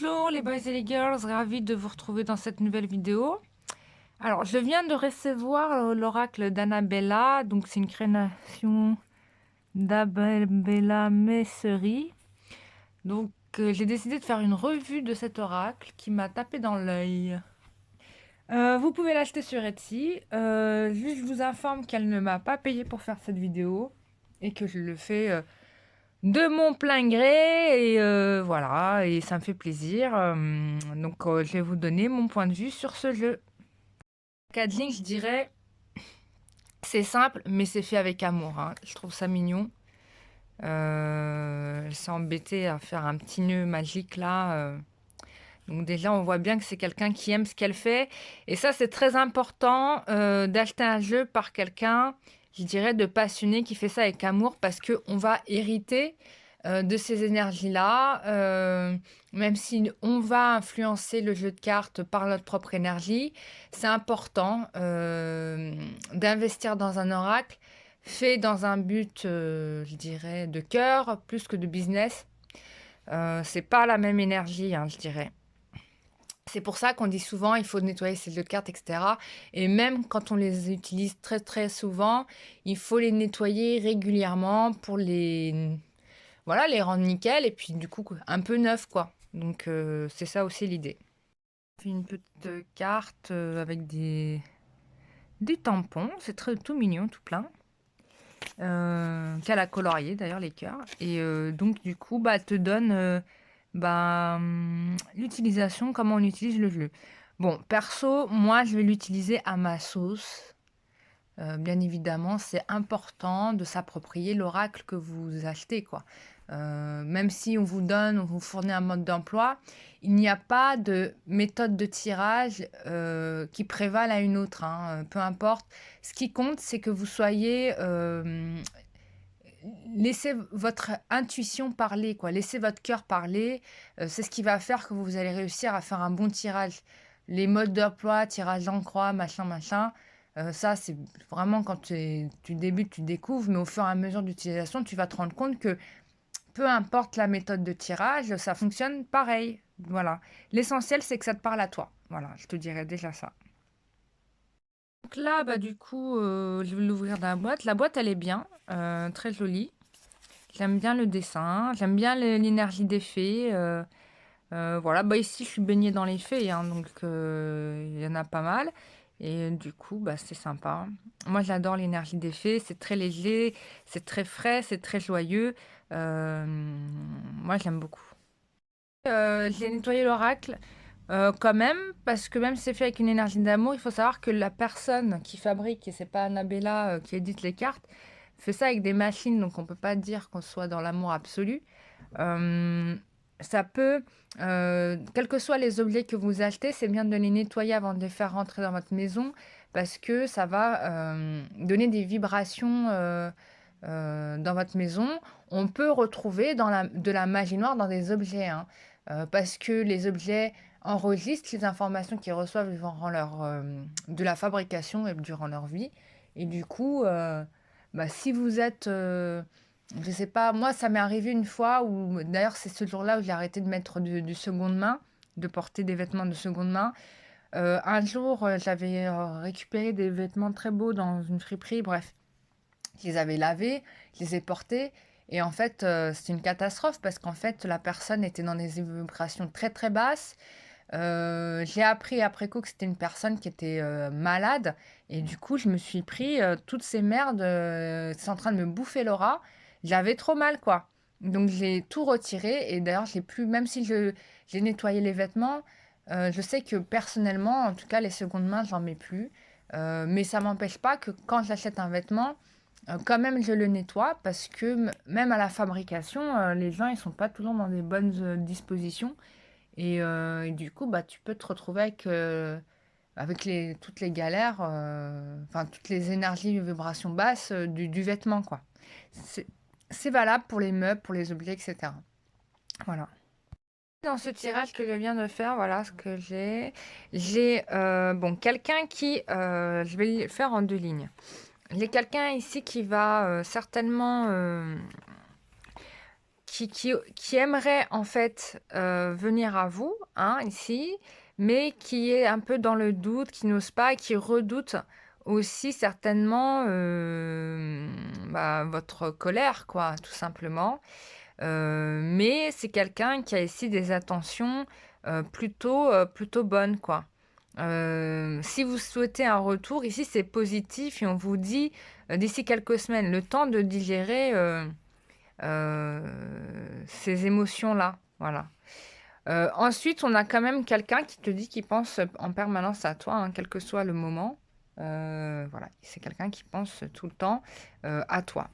Bonjour les boys et les girls, ravi de vous retrouver dans cette nouvelle vidéo. Alors, je viens de recevoir l'oracle d'Annabella, donc c'est une création d'Annabella Messery. Donc, j'ai décidé de faire une revue de cet oracle qui m'a tapé dans l'œil. Vous pouvez l'acheter sur Etsy. Juste, je vous informe qu'elle ne m'a pas payé pour faire cette vidéo et que je le fais de mon plein gré et voilà, et ça me fait plaisir. Donc, je vais vous donner mon point de vue sur ce jeu. Cadling, je dirais, c'est simple, mais c'est fait avec amour, hein. Je trouve ça mignon. Elle s'est embêtée à faire un petit nœud magique là. Donc déjà, on voit bien que c'est quelqu'un qui aime ce qu'elle fait. Et ça, c'est très important d'acheter un jeu par quelqu'un, je dirais, de passionné qui fait ça avec amour parce qu'on va hériter de ces énergies-là. Même si on va influencer le jeu de cartes par notre propre énergie, c'est important d'investir dans un oracle fait dans un but, je dirais, de cœur plus que de business. C'est pas la même énergie, hein, je dirais. C'est pour ça qu'on dit souvent il faut nettoyer ses jeux de cartes, etc. Et même quand on les utilise très très souvent, il faut les nettoyer régulièrement pour les, voilà, les rendre nickel et puis du coup un peu neuf quoi. Donc c'est ça aussi l'idée. Une petite carte avec des tampons, c'est très tout mignon, tout plein. Qu'elle a colorié d'ailleurs les cœurs. Et donc du coup, bah, te donne l'utilisation, comment on utilise le jeu. Bon, perso, moi, je vais l'utiliser à ma sauce. Bien évidemment, c'est important de s'approprier l'oracle que vous achetez, quoi. Même si on vous donne, on vous fournit un mode d'emploi, il n'y a pas de méthode de tirage qui prévale à une autre, hein. Peu importe. Ce qui compte, c'est que vous soyez laissez votre intuition parler, quoi. Laissez votre cœur parler. C'est ce qui va faire que vous allez réussir à faire un bon tirage. Les modes d'emploi, tirage en croix, machin, machin, ça, c'est vraiment quand tu débutes, tu découvres, mais au fur et à mesure d'utilisation, tu vas te rendre compte que peu importe la méthode de tirage, ça fonctionne pareil. Voilà. L'essentiel, c'est que ça te parle à toi. Voilà, je te dirais déjà ça. Donc là, bah, du coup, je vais l'ouvrir dans la boîte. La boîte, elle est bien, très jolie. J'aime bien le dessin, j'aime bien l'énergie des fées. Voilà, bah ici je suis baignée dans les fées, hein, donc il y en a pas mal. Et du coup, bah, c'est sympa. Moi j'adore l'énergie des fées, c'est très léger, c'est très frais, c'est très joyeux. Euh, Moi j'aime beaucoup. J'ai nettoyé l'oracle quand même, parce que même si c'est fait avec une énergie d'amour, il faut savoir que la personne qui fabrique, et c'est pas Annabella qui édite les cartes, fait ça avec des machines, donc on peut pas dire qu'on soit dans l'amour absolu. Euh, Ça peut, quels que soient les objets que vous achetez, c'est bien de les nettoyer avant de les faire rentrer dans votre maison parce que ça va donner des vibrations dans votre maison. On peut retrouver de la magie noire dans des objets, hein, parce que les objets enregistrent les informations qu'ils reçoivent de la fabrication et durant leur vie. Et du coup, bah, si vous êtes je sais pas, moi ça m'est arrivé une fois où, d'ailleurs c'est ce jour-là où j'ai arrêté de mettre du seconde main, de porter des vêtements de seconde main. Un jour, j'avais récupéré des vêtements très beaux dans une friperie, bref, je les avais lavés, je les ai portés, et en fait c'était une catastrophe parce qu'en fait la personne était dans des vibrations très très basses. J'ai appris après coup que c'était une personne qui était malade, et du coup je me suis pris toutes ces merdes, c'est en train de me bouffer l'aura. J'avais trop mal quoi. Donc j'ai tout retiré, et d'ailleurs j'ai plus, même si j'ai nettoyé les vêtements, je sais que personnellement, en tout cas les secondes mains, j'en mets plus. Mais ça m'empêche pas que quand j'achète un vêtement, Quand même, je le nettoie parce que même à la fabrication, les gens, ils sont pas toujours dans des bonnes dispositions. Et du coup, bah, tu peux te retrouver avec toutes les galères, enfin, toutes les énergies et vibrations basses du vêtement, quoi. C'est c'est valable pour les meubles, pour les objets, etc. Voilà. Dans ce tirage que je viens de faire, voilà ce que j'ai. J'ai bon, quelqu'un qui, je vais le faire en deux lignes. J'ai quelqu'un ici qui va certainement, qui aimerait en fait venir à vous, hein, ici, mais qui est un peu dans le doute, qui n'ose pas, qui redoute aussi certainement bah, votre colère, quoi, tout simplement. Mais c'est quelqu'un qui a ici des intentions plutôt bonnes, quoi. Si vous souhaitez un retour, ici c'est positif et on vous dit d'ici quelques semaines, le temps de digérer ces émotions-là. Voilà. Ensuite, on a quand même quelqu'un qui te dit qu'il pense en permanence à toi, hein, quel que soit le moment. Voilà, c'est quelqu'un qui pense tout le temps à toi.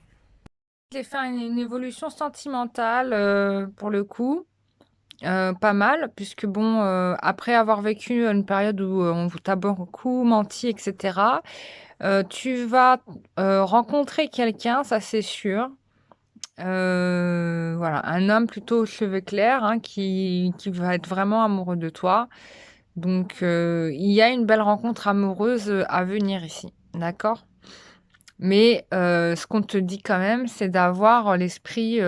J'ai fait une évolution sentimentale pour le coup, pas mal, puisque bon, après avoir vécu une période où on t'a beaucoup menti, etc., tu vas rencontrer quelqu'un, ça c'est sûr. Voilà, un homme plutôt aux cheveux clairs, hein, qui va être vraiment amoureux de toi. Donc, il y a une belle rencontre amoureuse à venir ici, d'accord? Mais, ce qu'on te dit quand même, c'est d'avoir l'esprit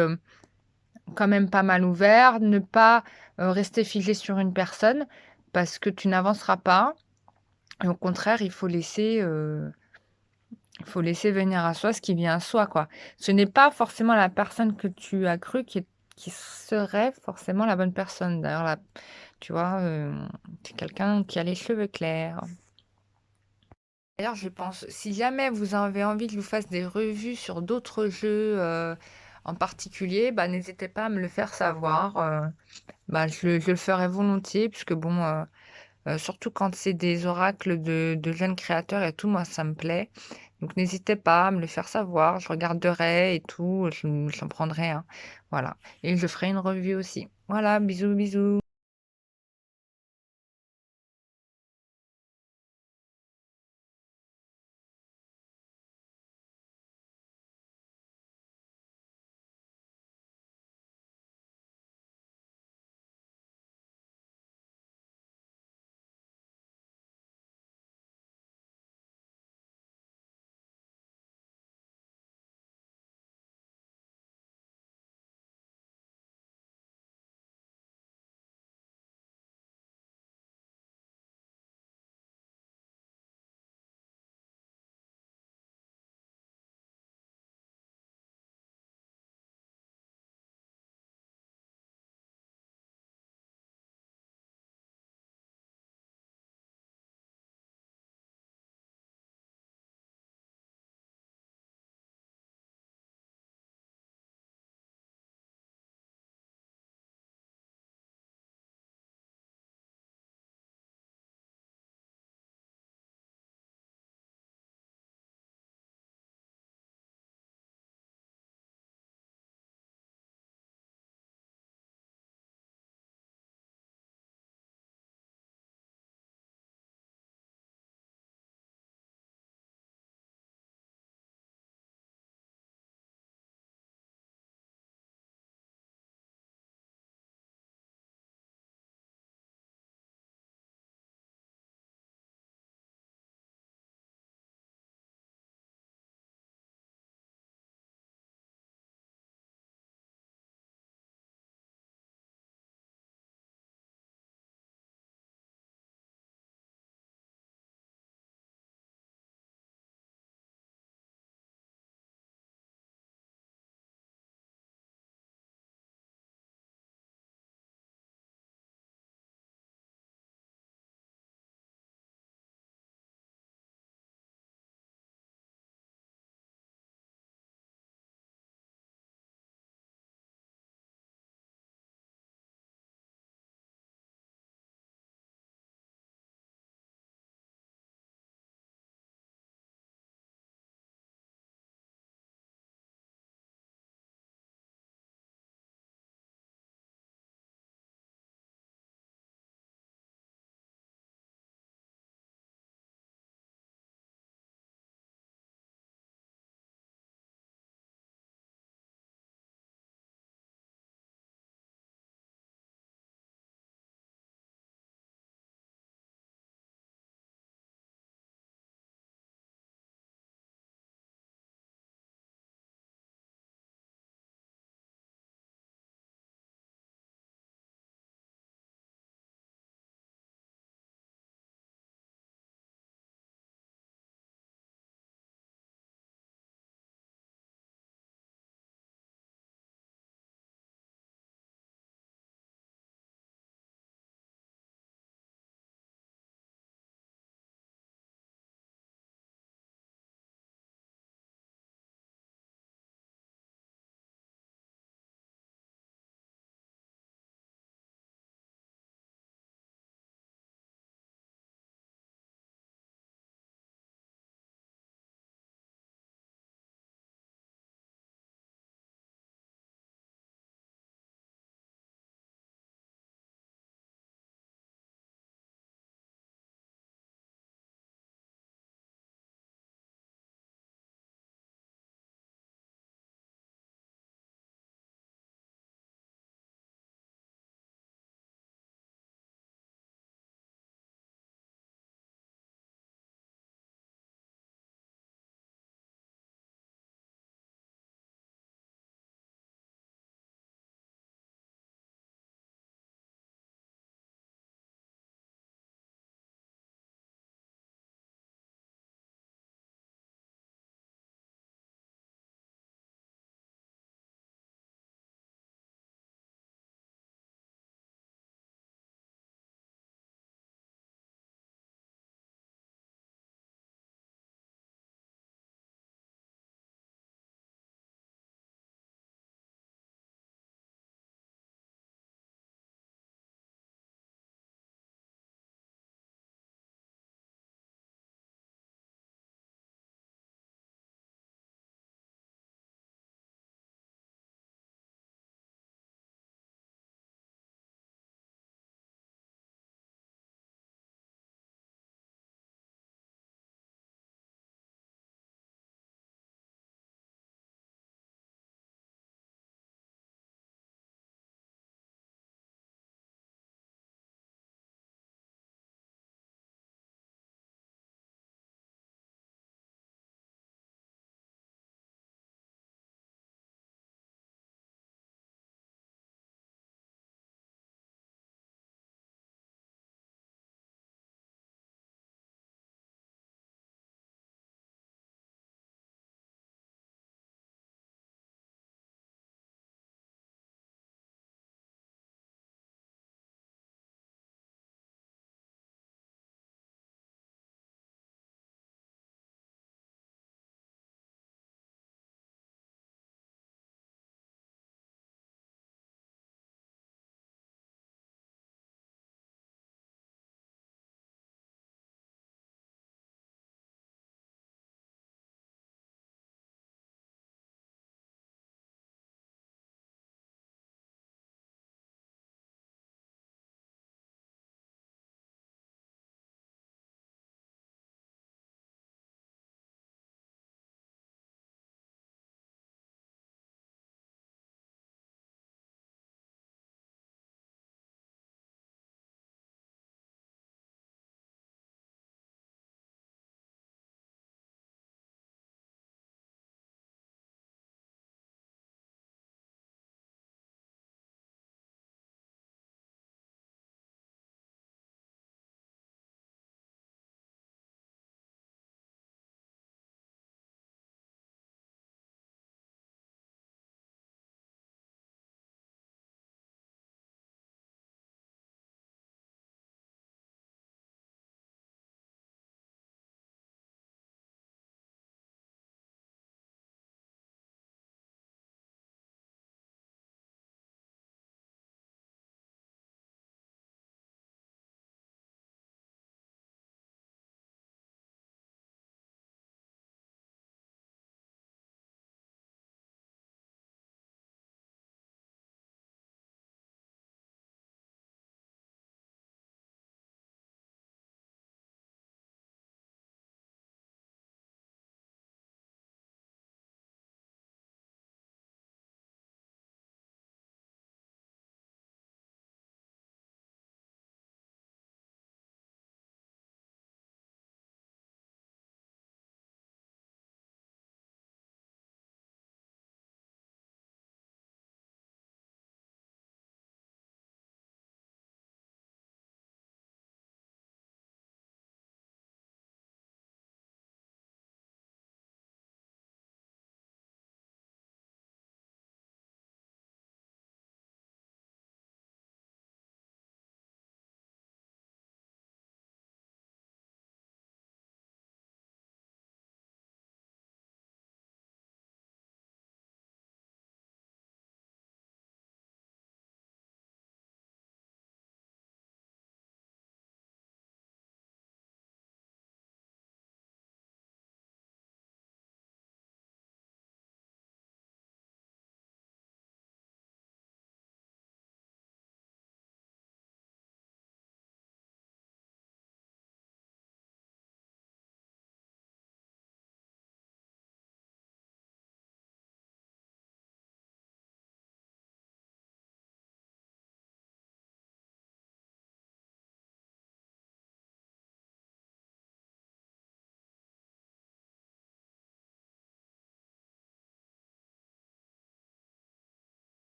quand même pas mal ouvert, ne pas rester figé sur une personne parce que tu n'avanceras pas. Et au contraire, il faut laisser venir à soi ce qui vient à soi, quoi. Ce n'est pas forcément la personne que tu as cru qui serait forcément la bonne personne. D'ailleurs, là, tu vois, c'est quelqu'un qui a les cheveux clairs. D'ailleurs, je pense, si jamais vous avez envie que je vous fasse des revues sur d'autres jeux en particulier, bah, n'hésitez pas à me le faire savoir. Bah, je le ferai volontiers, puisque bon, surtout quand c'est des oracles de jeunes créateurs et tout, moi ça me plaît. Donc n'hésitez pas à me le faire savoir, je regarderai et tout, j'en prendrai un. Voilà et je ferai une revue aussi. Voilà, bisous, bisous.